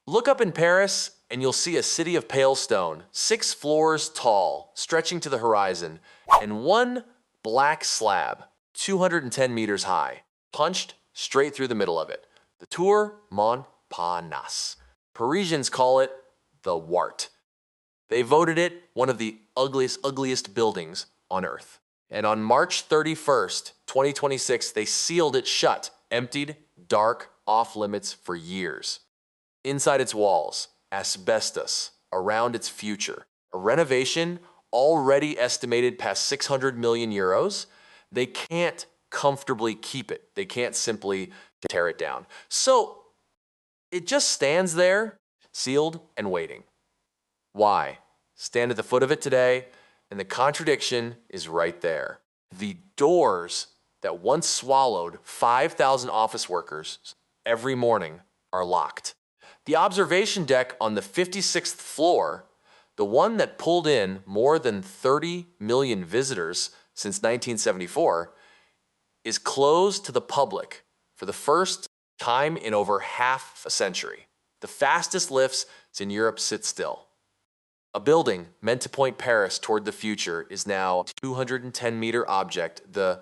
Look up in Paris and you'll see a city of pale stone, 6 floors tall, stretching to the horizon, and one black slab, 210 meters high, punched straight through the middle of it. The Tour Montparnasse. Parisians call it the Wart. They voted it one of the ugliest buildings on Earth. And on March 31st, 2026, they sealed it shut, emptied, dark, off limits for years. Inside its walls, asbestos around its future. A renovation already estimated past 600 million euros. They can't comfortably keep it. They can't simply tear it down. So it just stands there, sealed and waiting. Why? Stand at the foot of it today, and the contradiction is right there. The doors that once swallowed 5,000 office workers every morning are locked. The observation deck on the 56th floor, the one that pulled in more than 30 million visitors since 1974, is closed to the public for the first time in over half a century. The fastest lifts in Europe sit still. A building meant to point Paris toward the future is now a 210-meter object. The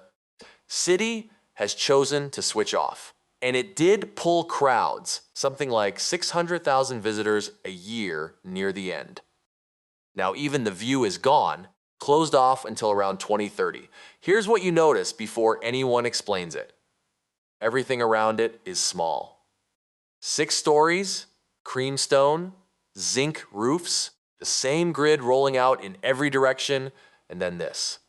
city has chosen to switch off. And it did pull crowds, something like 600,000 visitors a year near the end. Now even the view is gone, closed off until around 2030. Here's what you notice before anyone explains it. Everything around it is small. 6 stories, cream stone, zinc roofs, the same grid rolling out in every direction, and then this.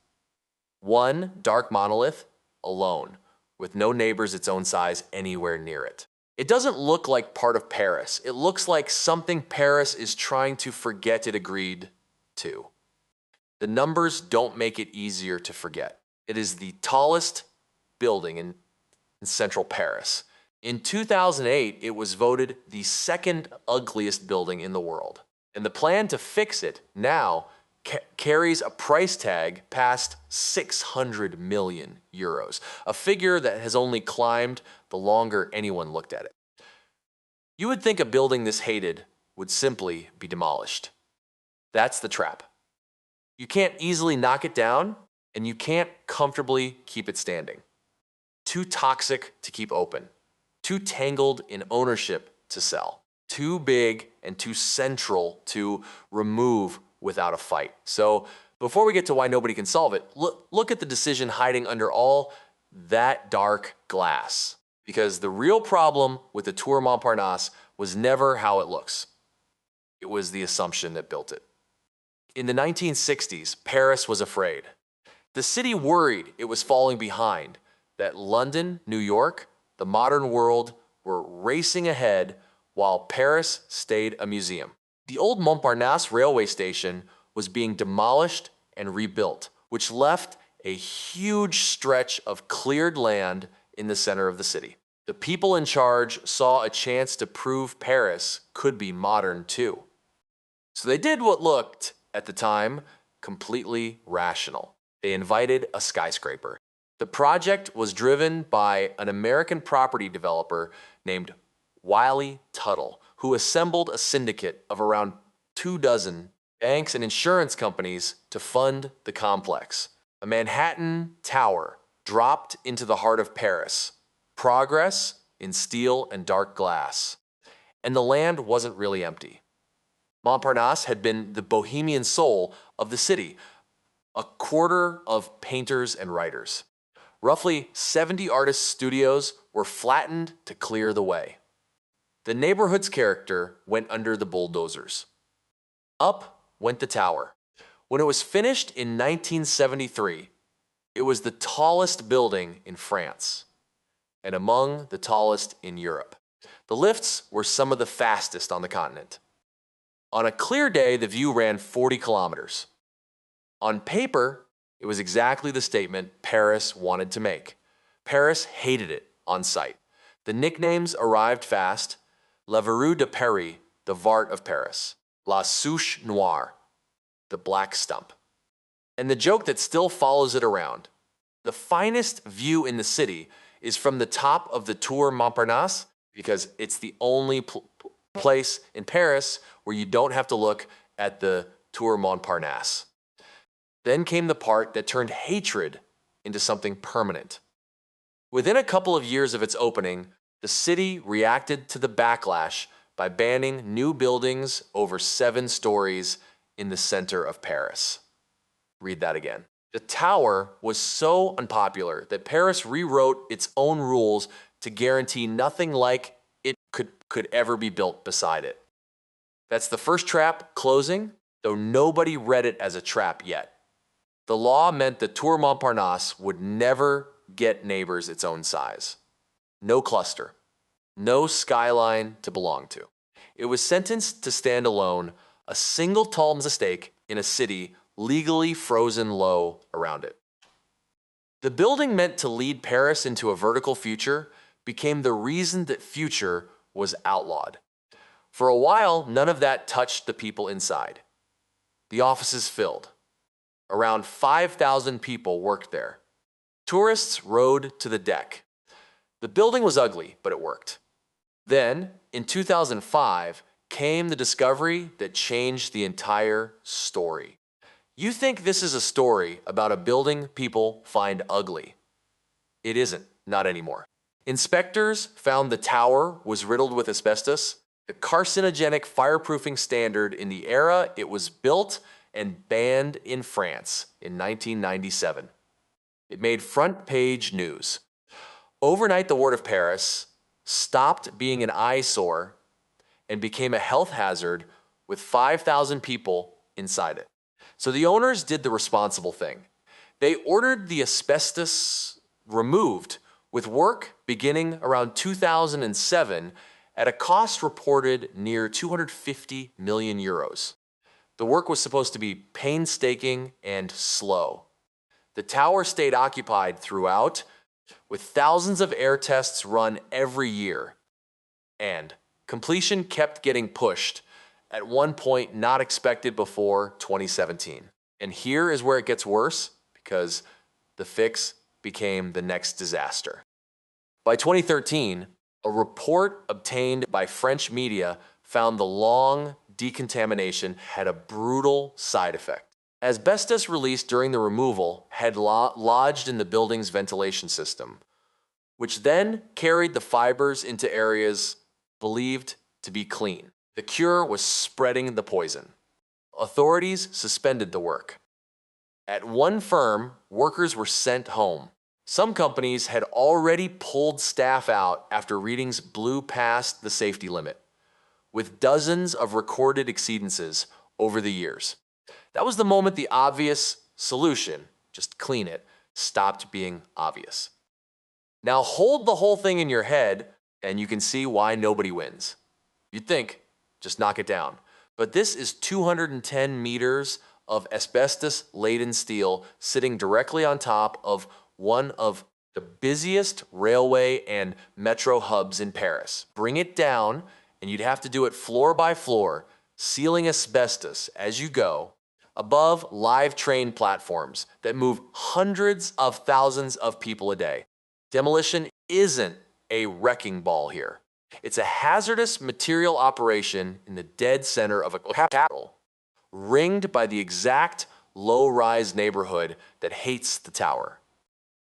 One dark monolith, alone, with no neighbors its own size anywhere near it. It doesn't look like part of Paris. It looks like something Paris is trying to forget it agreed to. The numbers don't make it easier to forget. It is the tallest building in central Paris. In 2008, it was voted the 2nd ugliest building in the world. And the plan to fix it now carries a price tag past 600 million euros, a figure that has only climbed the longer anyone looked at it. You would think a building this hated would simply be demolished. That's the trap. You can't easily knock it down, and you can't comfortably keep it standing. Too toxic to keep open, too tangled in ownership to sell, too big and too central to remove without a fight. So before we get to why nobody can solve it, look at the decision hiding under all that dark glass. Because the real problem with the Tour Montparnasse was never how it looks. It was the assumption that built it. In the 1960s, Paris was afraid. The city worried it was falling behind, that London, New York, the modern world were racing ahead while Paris stayed a museum. The old Montparnasse railway station was being demolished and rebuilt, which left a huge stretch of cleared land in the center of the city. The people in charge saw a chance to prove Paris could be modern too. So they did what looked, at the time, completely rational. They invited a skyscraper. The project was driven by an American property developer named Wiley Tuttle, who assembled a syndicate of around 24 banks and insurance companies to fund the complex. A Manhattan tower dropped into the heart of Paris. Progress in steel and dark glass. And the land wasn't really empty. Montparnasse had been the bohemian soul of the city, a quarter of painters and writers. Roughly 70 artists' studios were flattened to clear the way. The neighborhood's character went under the bulldozers. Up went the tower. When it was finished in 1973, it was the tallest building in France and among the tallest in Europe. The lifts were some of the fastest on the continent. On a clear day, the view ran 40 kilometers. On paper, it was exactly the statement Paris wanted to make. Paris hated it on sight. The nicknames arrived fast. La Verrue de Paris, the Vart of Paris. La Souche Noire, the black stump. And the joke that still follows it around. The finest view in the city is from the top of the Tour Montparnasse because it's the only place in Paris where you don't have to look at the Tour Montparnasse. Then came the part that turned hatred into something permanent. Within a couple of years of its opening, the city reacted to the backlash by banning new buildings over 7 stories in the center of Paris. Read that again. The tower was so unpopular that Paris rewrote its own rules to guarantee nothing like it could ever be built beside it. That's the first trap closing, though nobody read it as a trap yet. The law meant the Tour Montparnasse would never get neighbors its own size. No cluster. No skyline to belong to. It was sentenced to stand alone, a single tall mistake in a city legally frozen low around it. The building meant to lead Paris into a vertical future became the reason that future was outlawed. For a while, none of that touched the people inside. The offices filled. Around 5,000 people worked there. Tourists rode to the deck. The building was ugly, but it worked. Then, in 2005, came the discovery that changed the entire story. You think this is a story about a building people find ugly. It isn't, not anymore. Inspectors found the tower was riddled with asbestos, the carcinogenic fireproofing standard in the era it was built and banned in France in 1997. It made front-page news. Overnight, the Ward of Paris stopped being an eyesore and became a health hazard with 5,000 people inside it. So the owners did the responsible thing. They ordered the asbestos removed, with work beginning around 2007 at a cost reported near 250 million euros. The work was supposed to be painstaking and slow. The tower stayed occupied throughout, with thousands of air tests run every year. And completion kept getting pushed, at one point not expected before 2017. And here is where it gets worse, because the fix became the next disaster. By 2013, a report obtained by French media found the long decontamination had a brutal side effect. Asbestos released during the removal had lodged in the building's ventilation system, which then carried the fibers into areas believed to be clean. The cure was spreading the poison. Authorities suspended the work. At one firm, workers were sent home. Some companies had already pulled staff out after readings blew past the safety limit, with dozens of recorded exceedances over the years. That was the moment the obvious solution, just clean it, stopped being obvious. Now hold the whole thing in your head and you can see why nobody wins. You'd think, just knock it down. But this is 210 meters of asbestos-laden steel sitting directly on top of one of the busiest railway and metro hubs in Paris. Bring it down, and you'd have to do it floor by floor, sealing asbestos as you go, above live train platforms that move hundreds of thousands of people a day. Demolition isn't a wrecking ball here. It's a hazardous material operation in the dead center of a capital, ringed by the exact low-rise neighborhood that hates the tower.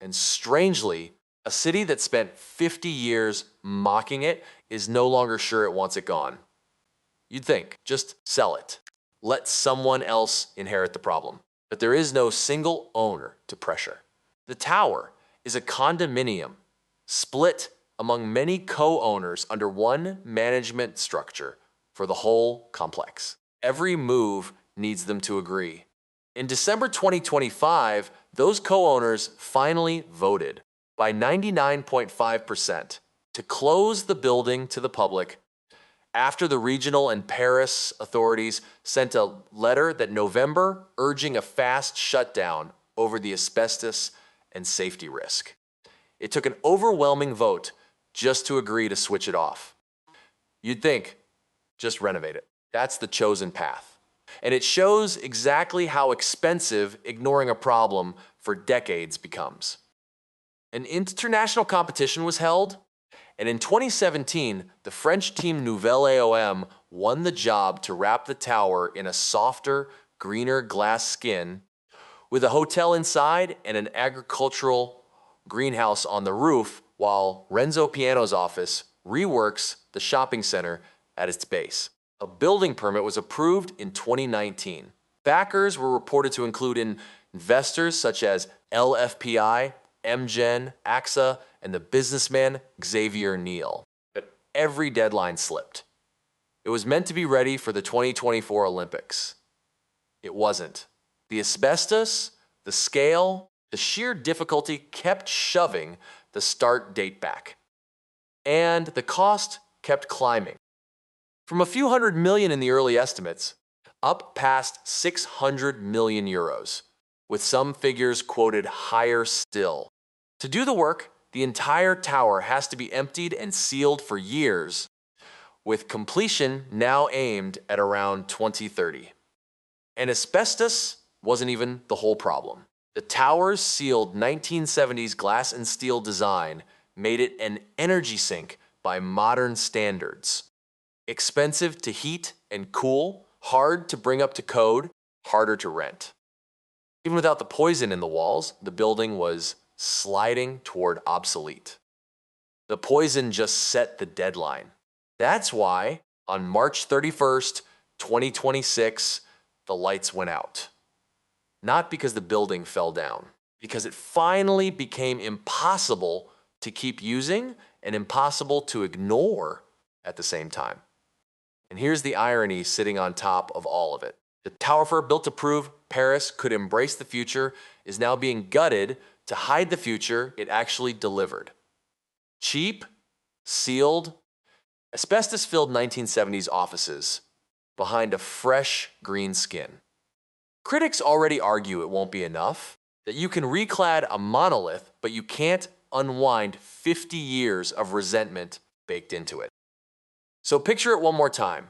And strangely, a city that spent 50 years mocking it is no longer sure it wants it gone. You'd think, just sell it. Let someone else inherit the problem. But there is no single owner to pressure. The tower is a condominium split among many co-owners under one management structure for the whole complex. Every move needs them to agree. In December 2025, those co-owners finally voted by 99.5% to close the building to the public after the regional and Paris authorities sent a letter that November urging a fast shutdown over the asbestos and safety risk. It took an overwhelming vote just to agree to switch it off. You'd think, just renovate it. That's the chosen path. And it shows exactly how expensive ignoring a problem for decades becomes. An international competition was held, And in 2017, the French team Nouvelle AOM won the job to wrap the tower in a softer, greener glass skin with a hotel inside and an agricultural greenhouse on the roof, while Renzo Piano's office reworks the shopping center at its base. A building permit was approved in 2019. Backers were reported to include investors such as LFPI, MGen, AXA, and the businessman Xavier Niel. But every deadline slipped. It was meant to be ready for the 2024 Olympics. It wasn't. The asbestos, the scale, the sheer difficulty kept shoving the start date back. And the cost kept climbing. From a few hundred million in the early estimates, up past 600 million euros, with some figures quoted higher still. To do the work, the entire tower has to be emptied and sealed for years, with completion now aimed at around 2030. And asbestos wasn't even the whole problem. The tower's sealed 1970s glass and steel design made it an energy sink by modern standards. Expensive to heat and cool, hard to bring up to code, harder to rent. Even without the poison in the walls, the building was sliding toward obsolete. The poison just set the deadline. That's why, on March 31st, 2026, the lights went out. Not because the building fell down, because it finally became impossible to keep using and impossible to ignore at the same time. And here's the irony sitting on top of all of it. The tower fair built to prove Paris could embrace the future is now being gutted to hide the future it actually delivered. Cheap, sealed, asbestos-filled 1970s offices behind a fresh green skin. Critics already argue it won't be enough, that you can reclad a monolith, but you can't unwind 50 years of resentment baked into it. So picture it one more time.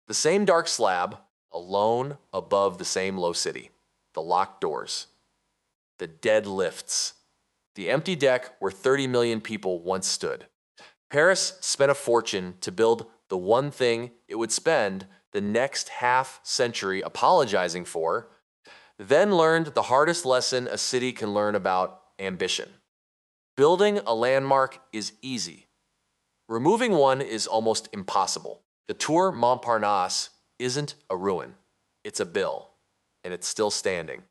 The same dark slab, alone above the same low city. The locked doors. The dead lifts. The empty deck where 30 million people once stood. Paris spent a fortune to build the one thing it would spend the next half century apologizing for, then learned the hardest lesson a city can learn about ambition. Building a landmark is easy. Removing one is almost impossible. The Tour Montparnasse isn't a ruin. It's a bill, and it's still standing.